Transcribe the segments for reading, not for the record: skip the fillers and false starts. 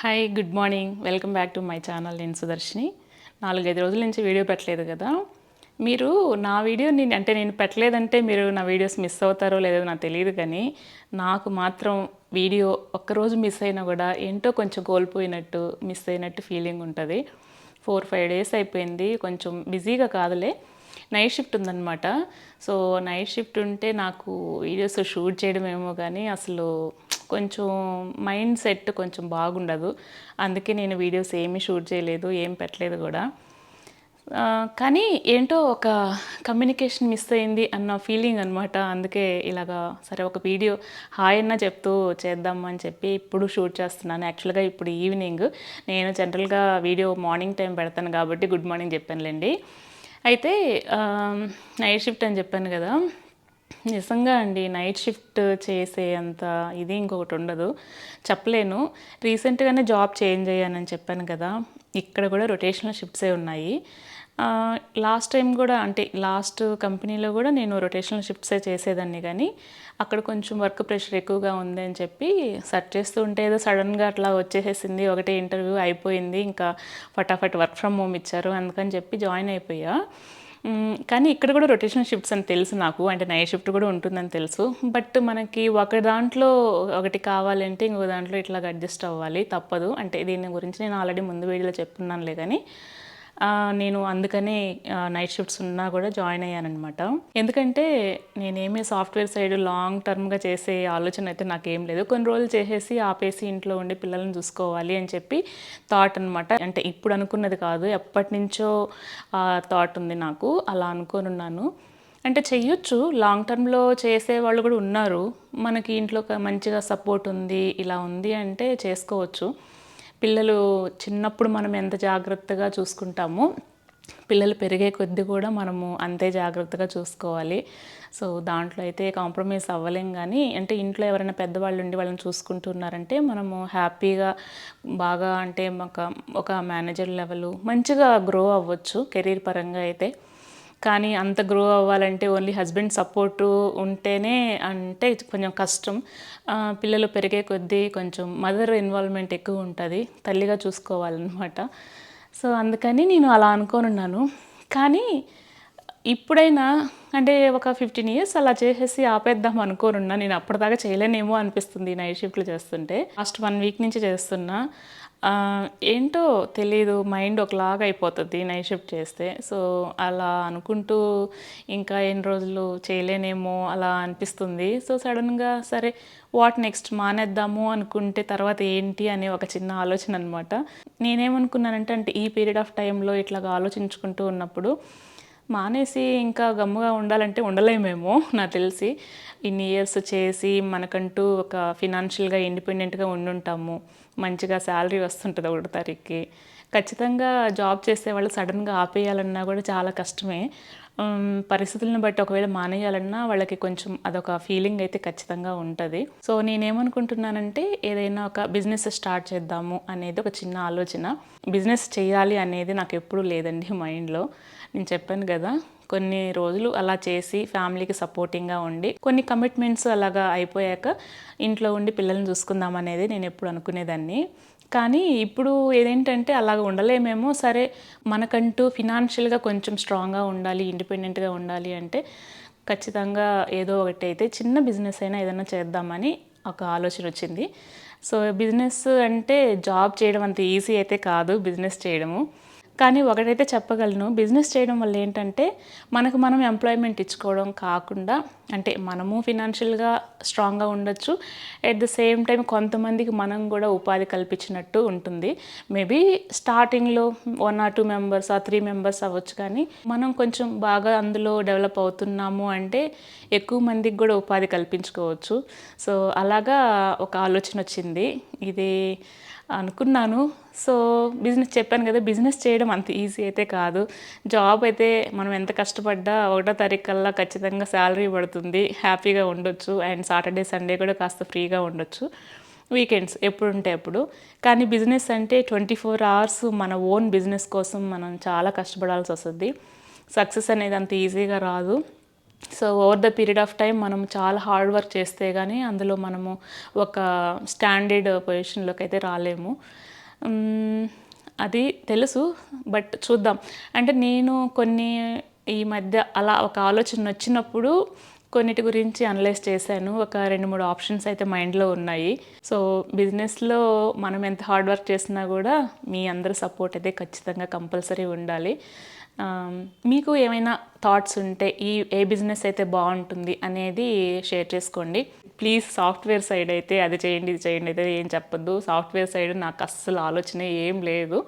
Hi good morning welcome back to my channel. నేను సుదర్శిని. 4-5 రోజుల నుంచి వీడియో పెట్టలేదు కదా. మీరు నా వీడియోని నేను పెట్టలేదంటే మీరు నా వీడియోస్ మిస్ అవుతారో లేదో నాకు తెలియదు, కానీ నాకు మాత్రం వీడియో ఒక్కరోజు మిస్ అయినా కూడా ఏంటో కొంచెం కోల్పోయినట్టు మిస్ అయినట్టు ఫీలింగ్ ఉంటుంది. 4-5 డేస్ అయిపోయింది. కొంచెం బిజీగా కాదులే, నైట్ షిఫ్ట్ ఉందన్నమాట. సో నైట్ షిఫ్ట్ ఉంటే నాకు వీడియోస్ షూట్ చేయడం ఏమో కానీ అసలు కొంచెం మైండ్ సెట్ కొంచెం బాగుండదు. అందుకే నేను వీడియోస్ ఏమీ షూట్ చేయలేదు, ఏం పెట్టలేదు కూడా. కానీ ఏంటో ఒక కమ్యూనికేషన్ మిస్ అయింది అన్న ఫీలింగ్ అనమాట. అందుకే ఇలాగా సరే ఒక వీడియో హాయ్ అన్న చెప్తూ చేద్దామని చెప్పి ఇప్పుడు షూట్ చేస్తున్నాను. యాక్చువల్గా ఇప్పుడు ఈవినింగ్, నేను జనరల్గా వీడియో మార్నింగ్ టైం పెడతాను కాబట్టి గుడ్ మార్నింగ్ చెప్పానులేండి. అయితే నైట్ షిఫ్ట్ అని చెప్పాను కదా, నిజంగా అండి నైట్ షిఫ్ట్ చేసే అంత ఇది ఇంకొకటి ఉండదు, చెప్పలేను. రీసెంట్గానే జాబ్ చేంజ్ అయ్యానని చెప్పాను కదా, ఇక్కడ కూడా రొటేషనల్ షిఫ్ట్సే ఉన్నాయి. లాస్ట్ టైం కూడా లాస్ట్ కంపెనీలో కూడా నేను రొటేషనల్ షిఫ్ట్సే చేసేదాన్ని, కానీ అక్కడ కొంచెం వర్క్ ప్రెషర్ ఎక్కువగా ఉంది అని చెప్పి సెర్చ్ చేస్తూ ఉంటే ఏదో సడన్గా అట్లా వచ్చేసేసింది. ఒకటే ఇంటర్వ్యూ అయిపోయింది, ఇంకా ఫటాఫట్ వర్క్ ఫ్రమ్ హోమ్ ఇచ్చారు, అందుకని చెప్పి జాయిన్ అయిపోయా. కానీ ఇక్కడ కూడా రొటేషనల్ షిఫ్ట్స్ అని తెలుసు నాకు, నైట్ షిఫ్ట్ కూడా ఉంటుందని తెలుసు. బట్ మనకి ఒక దాంట్లో ఒకటి కావాలంటే ఇంకో దాంట్లో ఇట్లా అడ్జస్ట్ అవ్వాలి, తప్పదు. దీని గురించి నేను ఆల్రెడీ ముందు వీడియోలో చెప్పున్నానులే, కానీ నేను అందుకనే నైట్ షిఫ్ట్స్ ఉన్నా కూడా జాయిన్ అయ్యానమాట. ఎందుకంటే నేనేమీ సాఫ్ట్వేర్ సైడ్ లాంగ్ టర్మ్గా చేసే ఆలోచన అయితే నాకేం లేదు. కొన్ని రోజులు చేసేసి ఆపేసి ఇంట్లో ఉండి పిల్లల్ని చూసుకోవాలి అని చెప్పి థాట్ అనమాట. ఇప్పుడు అనుకున్నది కాదు, ఎప్పటి నుంచో థాట్ ఉంది నాకు. అలా అనుకొని ఉన్నాను. చెయ్యొచ్చు, లాంగ్ టర్మ్లో చేసే వాళ్ళు కూడా ఉన్నారు. మనకి ఇంట్లో మంచిగా సపోర్ట్ ఉంది, ఇలా ఉంది అంటే చేసుకోవచ్చు. పిల్లలు చిన్నప్పుడు మనం ఎంత జాగ్రత్తగా చూసుకుంటామో పిల్లలు పెరిగే కొద్దీ కూడా మనము అంతే జాగ్రత్తగా చూసుకోవాలి. సో దాంట్లో అయితే కాంప్రమైజ్ అవ్వలేం. కానీ ఇంట్లో ఎవరైనా పెద్దవాళ్ళు ఉండి వాళ్ళని చూసుకుంటున్నారంటే మనము హ్యాపీగా బాగా ఒక మేనేజర్ లెవెల్ మంచిగా గ్రో అవ్వచ్చు కెరీర్ పరంగా అయితే. కానీ అంత గ్రో అవ్వాలంటే ఓన్లీ హస్బెండ్ సపోర్టు ఉంటేనే కొంచెం కష్టం. పిల్లలు పెరిగే కొద్దీ కొంచెం మదర్ ఇన్వాల్వ్మెంట్ ఎక్కువ ఉంటుంది, తల్లిగా చూసుకోవాలన్నమాట. సో అందుకని నేను అలా అనుకోనున్నాను. కానీ ఇప్పుడైనా ఒక 15 years అలా చేసేసి ఆపేద్దాం అనుకోనున్నా. నేను అప్పటిదాకా చేయలేనేమో అనిపిస్తుంది నైట్ షిఫ్ట్లు చేస్తుంటే. లాస్ట్ 1 week నుంచి చేస్తున్నా. ఏంటో తెలీదు, మైండ్ ఒకలాగా అయిపోతుంది నైట్ షిఫ్ట్ చేస్తే. సో అలా అనుకుంటూ ఇంకా ఎన్ని రోజులు చేయలేనేమో అలా అనిపిస్తుంది. సో సడన్గా సరే వాట్ నెక్స్ట్ మానేద్దాము అనుకుంటే తర్వాత ఏంటి అనే ఒక చిన్న ఆలోచన అనమాట. నేనేమనుకున్నానంటే ఈ పీరియడ్ ఆఫ్ టైంలో ఇట్లాగా ఆలోచించుకుంటూ ఉన్నప్పుడు మానేసి ఇంకా గమ్ముగా ఉండాలంటే ఉండలేమేమో నాకు తెలిసి. ఇన్ని ఇయర్స్ చేసి మనకంటూ ఒక ఫినాన్షియల్గా ఇండిపెండెంట్గా ఉండుంటాము, మంచిగా శాలరీ వస్తుంటుంది 1వ తారీఖుకి. ఖచ్చితంగా జాబ్ చేసే వాళ్ళు సడన్గా ఆపేయాలన్నా కూడా చాలా కష్టమే. పరిస్థితులను బట్టి ఒకవేళ మానేయాలన్నా వాళ్ళకి కొంచెం అదొక ఫీలింగ్ అయితే ఖచ్చితంగా ఉంటుంది. సో నేనేమనుకుంటున్నానంటే ఏదైనా ఒక బిజినెస్ స్టార్ట్ చేద్దాము అనేది ఒక చిన్న ఆలోచన. బిజినెస్ చేయాలి అనేది నాకు ఎప్పుడూ లేదండి మైండ్లో. నేను చెప్పాను కదా, కొన్ని రోజులు అలా చేసి ఫ్యామిలీకి సపోర్టింగ్గా ఉండి కొన్ని కమిట్మెంట్స్ అలాగా అయిపోయాక ఇంట్లో ఉండి పిల్లల్ని చూసుకుందాం అనేది నేను ఎప్పుడు అనుకునేదాన్ని. కానీ ఇప్పుడు ఏదేంటంటే అలాగ ఉండలేమేమో. సరే మనకంటూ ఫినాన్షియల్గా కొంచెం స్ట్రాంగ్గా ఉండాలి, ఇండిపెండెంట్గా ఉండాలి అంటే ఖచ్చితంగా ఏదో ఒకటి అయితే చిన్న బిజినెస్ అయినా ఏదైనా చేద్దామని ఒక ఆలోచన వచ్చింది. సో బిజినెస్ జాబ్ చేయడం అంత ఈజీ అయితే కాదు బిజినెస్ చేయడము. కానీ ఒకటైతే చెప్పగలను, బిజినెస్ చేయడం వల్ల ఏంటంటే మనకు మనం ఎంప్లాయ్మెంట్ ఇచ్చుకోవడం కాకుండా మనము ఫినాన్షియల్గా స్ట్రాంగ్గా ఉండొచ్చు, ఎట్ ద సేమ్ టైం కొంతమందికి మనం కూడా ఉపాధి కల్పించినట్టు ఉంటుంది. మేబీ స్టార్టింగ్లో 1 or 2 members or 3 members అవ్వచ్చు, కానీ మనం కొంచెం బాగా అందులో డెవలప్ అవుతున్నాము అంటే ఎక్కువ మందికి కూడా ఉపాధి కల్పించుకోవచ్చు. సో అలాగా ఒక ఆలోచన వచ్చింది, ఇది అనుకున్నాను. సో బిజినెస్ చెప్పాను కదా, బిజినెస్ చేయడం అంత ఈజీ అయితే కాదు. జాబ్ అయితే మనం ఎంత కష్టపడ్డా 1వ తారీఖు కల్లా ఖచ్చితంగా శాలరీ పడుతుంది, హ్యాపీగా ఉండొచ్చు. అండ్ సాటర్డే సండే కూడా కాస్త ఫ్రీగా ఉండొచ్చు, వీకెండ్స్ ఎప్పుడు ఉంటే అప్పుడు. కానీ బిజినెస్ 24 hours మన ఓన్ బిజినెస్ కోసం మనం చాలా కష్టపడాల్సి వస్తుంది. సక్సెస్ అనేది అంత ఈజీగా రాదు. So over the period of time మనం చాలా హార్డ్ వర్క్ చేస్తే కానీ అందులో మనము ఒక స్టాండర్డ్ పొజిషన్లోకి అయితే రాలేము. అది తెలుసు, బట్ చూద్దాం. అంటే నేను కొన్ని ఈ మధ్య అలా ఒక ఆలోచన వచ్చినప్పుడు కొన్నిటి గురించి అనలైజ్ చేశాను. ఒక 2-3 ఆప్షన్స్ అయితే మైండ్లో ఉన్నాయి. సో బిజినెస్లో మనం ఎంత హార్డ్ వర్క్ చేసినా కూడా మీ అందరి సపోర్ట్ అయితే ఖచ్చితంగా కంపల్సరీ ఉండాలి. మీకు ఏమైనా థాట్స్ ఉంటే ఏ బిజినెస్ అయితే బాగుంటుంది అనేది షేర్ చేసుకోండి. ప్లీజ్ సాఫ్ట్వేర్ సైడ్ అయితే అది చేయండి ఇది చేయండి అయితే ఏం చెప్పొద్దు. సాఫ్ట్వేర్ సైడ్ నాకు అస్సలు ఆలోచన ఏం లేదు.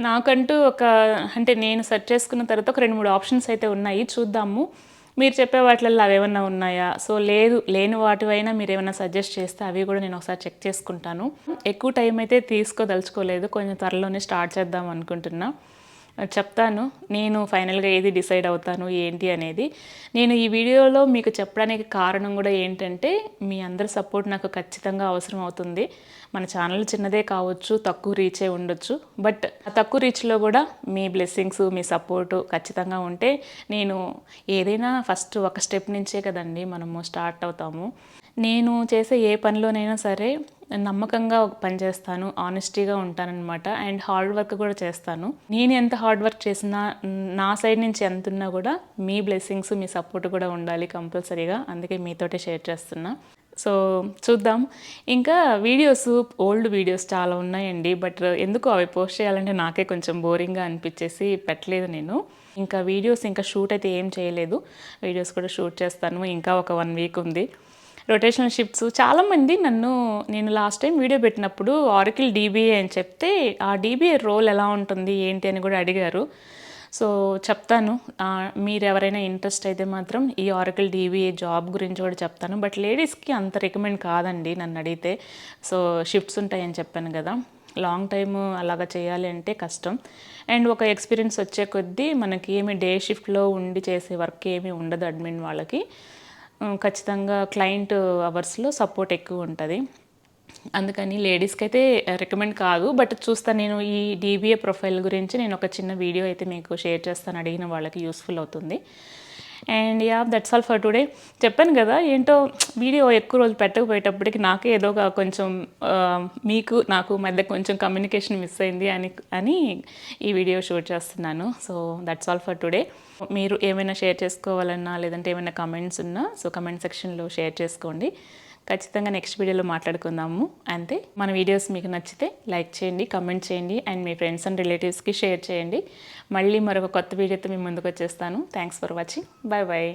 నాకంటూ అంటే నేను సెర్చ్ చేసుకున్న తర్వాత ఒక 2-3 ఆప్షన్స్ అయితే ఉన్నాయి, చూద్దాము. మీరు చెప్పే వాటిల్లో అవేమన్నా ఉన్నాయా? సో లేని వాటివైనా మీరు ఏమైనా సజెస్ట్ చేస్తే అవి కూడా నేను ఒకసారి చెక్ చేసుకుంటాను. ఎక్కువ టైం అయితే తీసుకోదలుచుకోలేదు, కొంచెం త్వరలోనే స్టార్ట్ చేద్దాం అనుకుంటున్నా. చెప్తాను నేను ఫైనల్గా ఏది డిసైడ్ అవుతాను ఏంటి అనేది. నేను ఈ వీడియోలో మీకు చెప్పడానికి కారణం కూడా ఏంటంటే మీ అందరి సపోర్ట్ నాకు ఖచ్చితంగా అవసరం అవుతుంది. మన ఛానల్ చిన్నదే కావచ్చు, తక్కువ రీచే ఉండొచ్చు, బట్ ఆ తక్కువ రీచ్లో కూడా మీ బ్లెస్సింగ్స్ మీ సపోర్టు ఖచ్చితంగా ఉంటే నేను ఏదైనా ఫస్ట్ ఒక స్టెప్ నుంచే కదండి మనము స్టార్ట్ అవుతాము. నేను చేసే ఏ పనిలోనైనా సరే నమ్మకంగా ఒక పని చేస్తాను, ఆనెస్టీగా ఉంటానన్నమాట. అండ్ హార్డ్ వర్క్ కూడా చేస్తాను. నేను ఎంత హార్డ్ వర్క్ చేసినా నా సైడ్ నుంచి ఎంత ఉన్నా కూడా మీ బ్లెస్సింగ్స్ మీ సపోర్ట్ కూడా ఉండాలి కంపల్సరీగా. అందుకే మీతోటే షేర్ చేస్తున్నా. సో చూద్దాం. ఇంకా ఓల్డ్ వీడియోస్ చాలా ఉన్నాయండి, బట్ ఎందుకు అవి పోస్ట్ చేయాలంటే నాకే కొంచెం బోరింగ్గా అనిపించేసి పెట్టలేదు నేను. ఇంకా షూట్ అయితే ఏం చేయలేదు. వీడియోస్ కూడా షూట్ చేస్తాను. ఇంకా ఒక 1 వీక్ ఉంది. రొటేషనల్ షిఫ్ట్స్ చాలామంది నేను లాస్ట్ టైం వీడియో పెట్టినప్పుడు ఆరకిల్ DBA అని చెప్తే ఆ DBA రోల్ ఎలా ఉంటుంది ఏంటి అని కూడా అడిగారు. సో చెప్తాను. మీరు ఎవరైనా ఇంట్రెస్ట్ అయితే మాత్రం ఈ ఆరకిల్ DBA జాబ్ గురించి కూడా చెప్తాను. బట్ లేడీస్కి అంత రికమెండ్ కాదండి నన్ను అడిగితే. సో షిఫ్ట్స్ ఉంటాయని చెప్పాను కదా, లాంగ్ టైము అలాగా చేయాలి అంటే కష్టం. అండ్ ఒక ఎక్స్పీరియన్స్ వచ్చే కొద్దీ మనకి ఏమి డే షిఫ్ట్లో ఉండి చేసే వర్క్ ఏమీ ఉండదు అడ్మిన్ వాళ్ళకి. ఖచ్చితంగా క్లయింట్ అవర్స్లో సపోర్ట్ ఎక్కువ ఉంటుంది. అందుకని లేడీస్కి అయితే రికమెండ్ కాదు, బట్ చూస్తాను. నేను ఈ DBA ప్రొఫైల్ గురించి నేను ఒక చిన్న వీడియో అయితే మీకు షేర్ చేస్తాను, అడిగిన వాళ్ళకి యూస్ఫుల్ అవుతుంది. And that's all for today. చెప్పాను కదా, ఏంటో వీడియో ఎక్కువ రోజులు పెట్టకపోయేటప్పటికి నాకే ఏదో కొంచెం మీకు నాకు మధ్య కొంచెం కమ్యూనికేషన్ మిస్ అయింది అని ఈ వీడియో షూట్ చేస్తున్నాను. So that's all for today. మీరు ఏమైనా షేర్ చేసుకోవాలన్నా లేదంటే ఏమైనా కమెంట్స్ ఉన్నా సో కమెంట్ సెక్షన్లో షేర్ చేసుకోండి. ఖచ్చితంగా నెక్స్ట్ వీడియోలో మాట్లాడుకుందాము. అంతే. మన వీడియోస్ మీకు నచ్చితే లైక్ చేయండి, కమెంట్ చేయండి అండ్ మీ ఫ్రెండ్స్ అండ్ రిలేటివ్స్కి షేర్ చేయండి. మళ్ళీ మరొక కొత్త వీడియోతో మీ ముందుకు వచ్చేస్తాను. Thanks for watching. Bye bye.